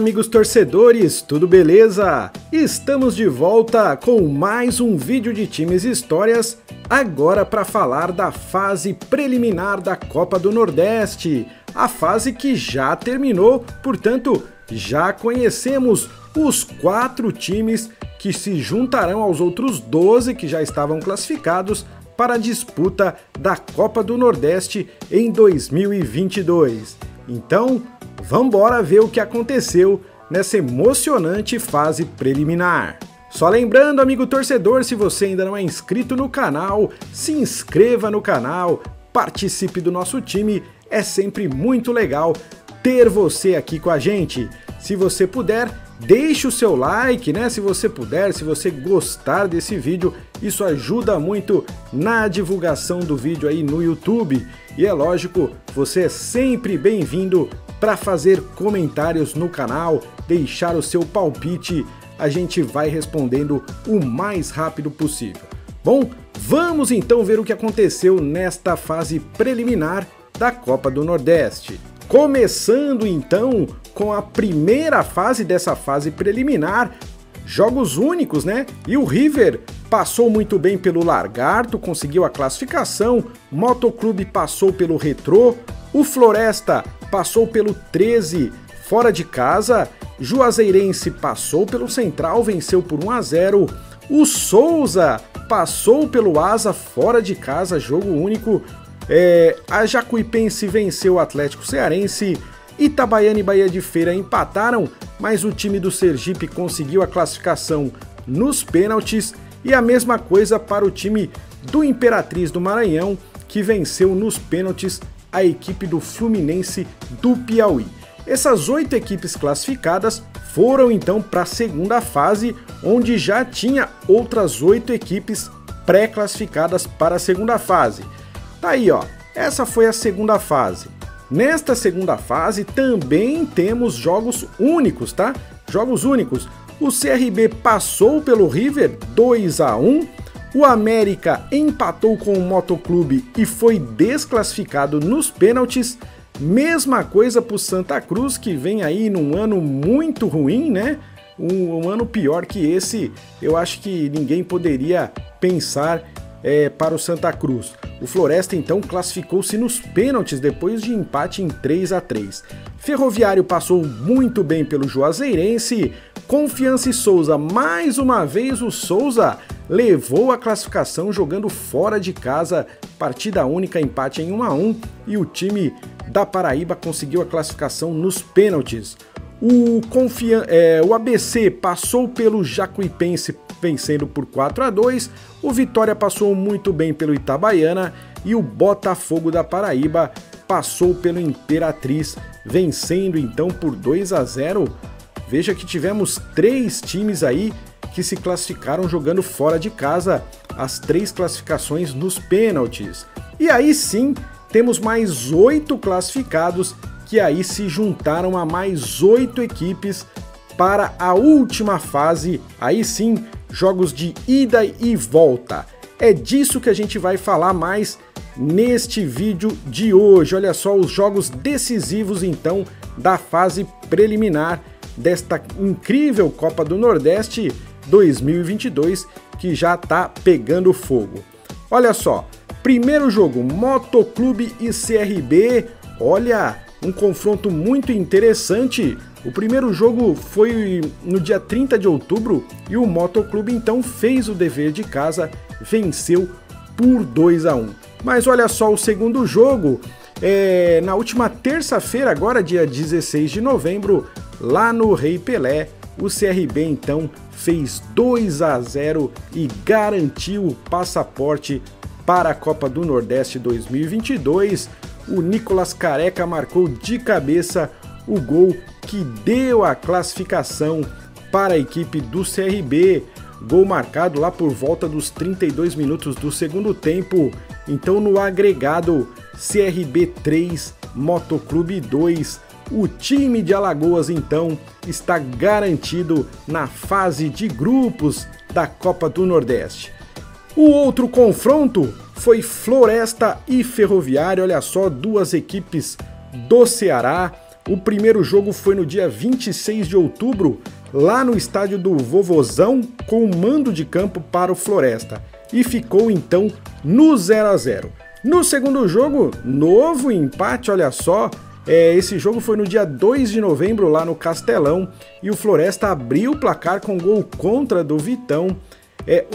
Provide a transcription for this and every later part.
amigos torcedores, tudo beleza? Estamos de volta com mais um vídeo de times e histórias, agora para falar da fase preliminar da Copa do Nordeste, a fase que já terminou, portanto já conhecemos os 4 times que se juntarão aos outros 12 que já estavam classificados para a disputa da Copa do Nordeste em 2022. Então, vamos embora ver o que aconteceu nessa emocionante fase preliminar. Só lembrando, amigo torcedor, se você ainda não é inscrito no canal, se inscreva no canal, participe do nosso time, é sempre muito legal ter você aqui com a gente. Se você puder, deixe o seu like, né? Se você puder, se você gostar desse vídeo, isso ajuda muito na divulgação do vídeo aí no YouTube. E é lógico, você é sempre bem-vindo para fazer comentários no canal, deixar o seu palpite, a gente vai respondendo o mais rápido possível. Bom, vamos então ver o que aconteceu nesta fase preliminar da Copa do Nordeste. Começando então com a primeira fase dessa fase preliminar, jogos únicos, né? E o River passou muito bem pelo Lagarto, conseguiu a classificação, Motoclube passou pelo Retrô, o Floresta passou pelo 13 fora de casa, Juazeirense passou pelo Central, venceu por 1-0, o Souza passou pelo Asa fora de casa, jogo único, a Jacuipense venceu o Atlético Cearense, Itabaiana e Bahia de Feira empataram, mas o time do Sergipe conseguiu a classificação nos pênaltis, e a mesma coisa para o time do Imperatriz do Maranhão, que venceu nos pênaltis a equipe do Fluminense do Piauí. Essas 8 equipes classificadas foram então para a segunda fase, onde já tinha outras 8 equipes pré-classificadas para a segunda fase. Tá aí, ó, essa foi a segunda fase. Nesta segunda fase também temos jogos únicos, tá? Jogos únicos. O CRB passou pelo River 2-1, o América empatou com o Motoclube e foi desclassificado nos pênaltis. Mesma coisa para o Santa Cruz, que vem aí num ano muito ruim, né? Um ano pior que esse, eu acho que ninguém poderia pensar para o Santa Cruz. O Floresta então classificou-se nos pênaltis depois de empate em 3-3. Ferroviário passou muito bem pelo Juazeirense, Confiança e Souza, mais uma vez o Souza levou a classificação jogando fora de casa, partida única, empate em 1-1, e o time da Paraíba conseguiu a classificação nos pênaltis. O ABC passou pelo Jacuipense vencendo por 4-2, o Vitória passou muito bem pelo Itabaiana e o Botafogo da Paraíba passou pelo Imperatriz, vencendo então por 2-0. Veja que tivemos 3 times aí que se classificaram jogando fora de casa, as 3 classificações nos pênaltis. E aí sim, temos mais 8 classificados que aí se juntaram a mais 8 equipes para a última fase, aí sim, jogos de ida e volta. É disso que a gente vai falar mais neste vídeo de hoje. Olha só os jogos decisivos então da fase preliminar desta incrível Copa do Nordeste 2022 que já tá pegando fogo. Olha só, primeiro jogo, Motoclube e CRB, olha, um confronto muito interessante. O primeiro jogo foi no dia 30 de outubro e o Motoclube então fez o dever de casa, venceu por 2-1. Mas olha só o segundo jogo, na última terça-feira, agora dia 16 de novembro, lá no Rei Pelé, o CRB então fez 2-0 e garantiu o passaporte para a Copa do Nordeste 2022. O Nicolas Careca marcou de cabeça o gol que deu a classificação para a equipe do CRB. Gol marcado lá por volta dos 32 minutos do segundo tempo. Então no agregado, CRB 3, Motoclube 2. O time de Alagoas então está garantido na fase de grupos da Copa do Nordeste. O outro confronto foi Floresta e Ferroviário, olha só, 2 equipes do Ceará. O primeiro jogo foi no dia 26 de outubro, lá no estádio do Vovozão, com mando de campo para o Floresta, e ficou então no 0 a 0. No segundo jogo, novo empate, olha só, esse jogo foi no dia 2 de novembro lá no Castelão, e o Floresta abriu o placar com gol contra do Vitão.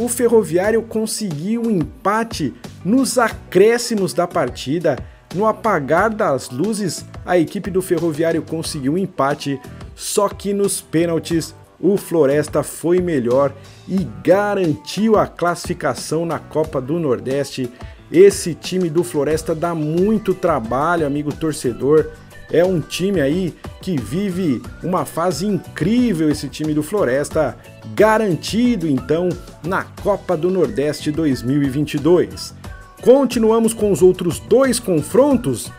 O Ferroviário conseguiu um empate nos acréscimos da partida. No apagar das luzes, a equipe do Ferroviário conseguiu um empate, só que nos pênaltis o Floresta foi melhor e garantiu a classificação na Copa do Nordeste. Esse time do Floresta dá muito trabalho, amigo torcedor. É um time aí que vive uma fase incrível, esse time do Floresta, garantido então na Copa do Nordeste 2022. Continuamos com os outros dois confrontos,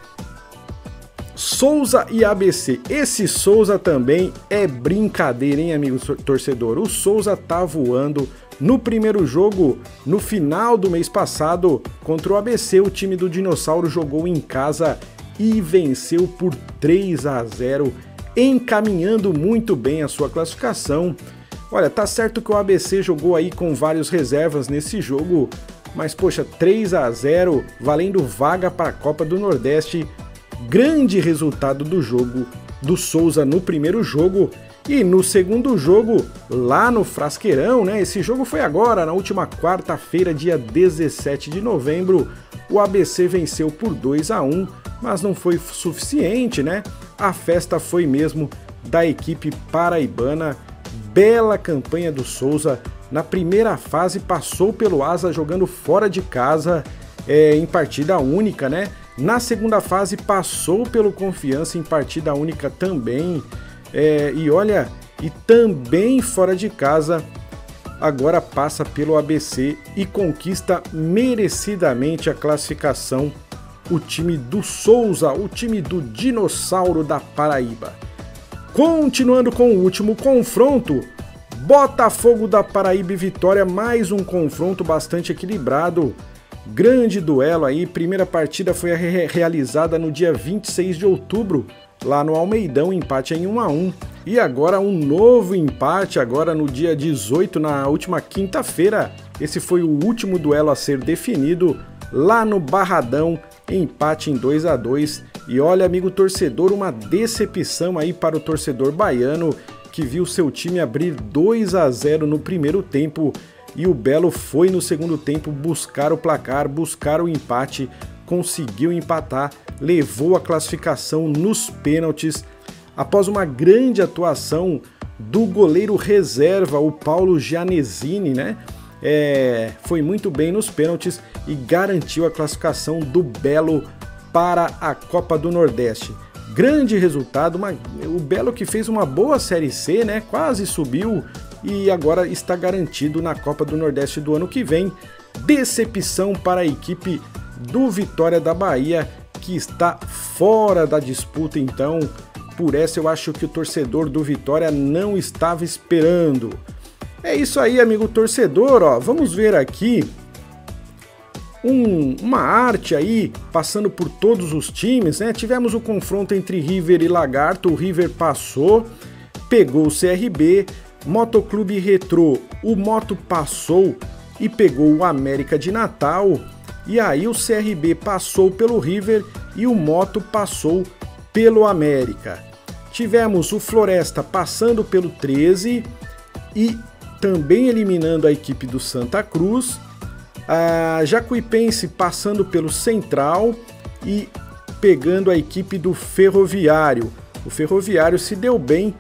Souza e ABC. Esse Souza também é brincadeira, hein, amigo torcedor? O Souza tá voando. No primeiro jogo, no final do mês passado, contra o ABC, o time do Dinossauro jogou em casa e venceu por 3 a 0, encaminhando muito bem a sua classificação. Olha, tá certo que o ABC jogou aí com vários reservas nesse jogo, mas poxa, 3 a 0, valendo vaga para a Copa do Nordeste. Grande resultado do jogo do Souza no primeiro jogo. E no segundo jogo, lá no Frasqueirão, né? Esse jogo foi agora, na última quarta-feira, dia 17 de novembro. O ABC venceu por 2 a 1, mas não foi suficiente, né? A festa foi mesmo da equipe paraibana. Bela campanha do Souza. Na primeira fase passou pelo Asa jogando fora de casa, em partida única, né? Na segunda fase passou pelo Confiança em partida única também. E olha, e também fora de casa, agora passa pelo ABC e conquista merecidamente a classificação. O time do Souza, o time do Dinossauro da Paraíba. Continuando com o último confronto, Botafogo da Paraíba e Vitória, mais um confronto bastante equilibrado. Grande duelo aí, primeira partida foi realizada no dia 26 de outubro, lá no Almeidão, empate em 1 a 1. E agora um novo empate, agora no dia 18, na última quinta-feira. Esse foi o último duelo a ser definido, lá no Barradão, empate em 2 a 2. E olha, amigo torcedor, uma decepção aí para o torcedor baiano, que viu seu time abrir 2 a 0 no primeiro tempo, e o Belo foi no segundo tempo buscar o placar, buscar o empate, conseguiu empatar, levou a classificação nos pênaltis, após uma grande atuação do goleiro reserva, o Paulo Gianesini, né? Foi muito bem nos pênaltis e garantiu a classificação do Belo para a Copa do Nordeste. Grande resultado, o Belo que fez uma boa Série C, né? Quase subiu e agora está garantido na Copa do Nordeste do ano que vem. Decepção para a equipe do Vitória da Bahia, que está fora da disputa, então por essa eu acho que o torcedor do Vitória não estava esperando. É isso aí, amigo torcedor, ó, vamos ver aqui uma arte aí, passando por todos os times, né? Tivemos o confronto entre River e Lagarto, o River passou, pegou o CRB, Motoclube Retrô, o Moto passou e pegou o América de Natal, e aí o CRB passou pelo River e o Moto passou pelo América. Tivemos o Floresta passando pelo 13 e também eliminando a equipe do Santa Cruz, a Jacuipense passando pelo Central e pegando a equipe do Ferroviário. O Ferroviário se deu bem,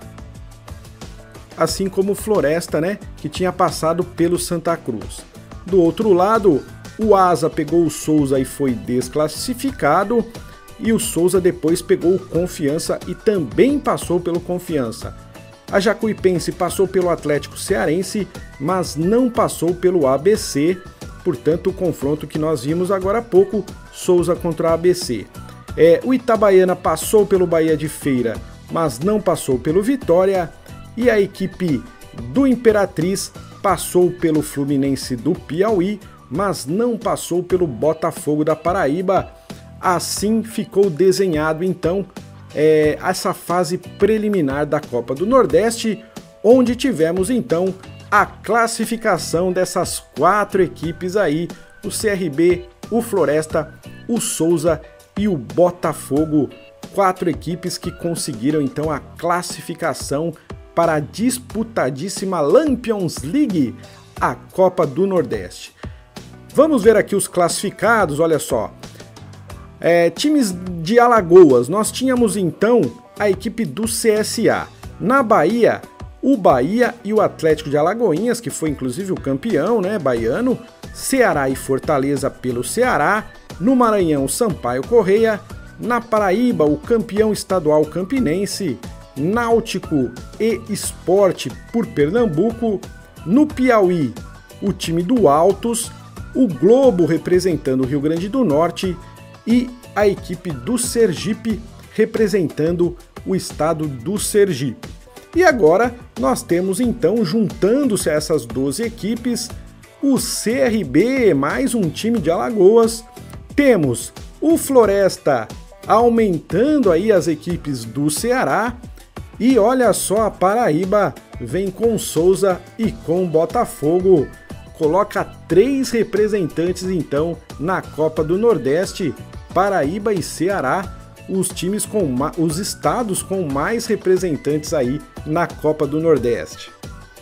assim como o Floresta, né, que tinha passado pelo Santa Cruz. Do outro lado, o Asa pegou o Souza e foi desclassificado, e o Souza depois pegou o Confiança e também passou pelo Confiança. A Jacuipense passou pelo Atlético Cearense, mas não passou pelo ABC, portanto o confronto que nós vimos agora há pouco, Souza contra a ABC. O Itabaiana passou pelo Bahia de Feira, mas não passou pelo Vitória, e a equipe do Imperatriz passou pelo Fluminense do Piauí, mas não passou pelo Botafogo da Paraíba. Assim ficou desenhado então essa fase preliminar da Copa do Nordeste, onde tivemos então a classificação dessas 4 equipes aí, o CRB, o Floresta, o Souza e o Botafogo. 4 equipes que conseguiram então a classificação para a disputadíssima Lampions League, a Copa do Nordeste. Vamos ver aqui os classificados, olha só. Times de Alagoas, nós tínhamos então a equipe do CSA. Na Bahia, o Bahia e o Atlético de Alagoinhas, que foi inclusive o campeão, né, baiano. Ceará e Fortaleza pelo Ceará. No Maranhão, Sampaio Correia. Na Paraíba, o campeão estadual campinense, Náutico e Sport por Pernambuco. No Piauí, o time do Altos, o Globo representando o Rio Grande do Norte e a equipe do Sergipe representando o estado do Sergipe. E agora nós temos então, juntando-se a essas 12 equipes, o CRB, mais um time de Alagoas. Temos o Floresta aumentando aí as equipes do Ceará. E olha só, a Paraíba vem com Souza e com Botafogo. Coloca 3 representantes então na Copa do Nordeste. Paraíba e Ceará, os estados com mais representantes aí na Copa do Nordeste.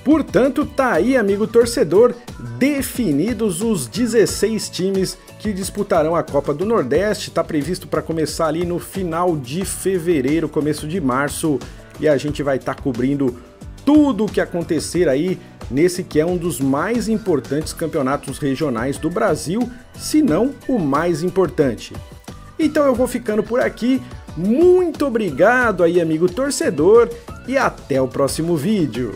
Portanto, tá aí, amigo torcedor, definidos os 16 times que disputarão a Copa do Nordeste. Está previsto para começar ali no final de fevereiro, começo de março, e a gente vai estar cobrindo tudo o que acontecer aí nesse que é um dos mais importantes campeonatos regionais do Brasil, se não o mais importante. Então eu vou ficando por aqui. Muito obrigado aí, amigo torcedor, e até o próximo vídeo.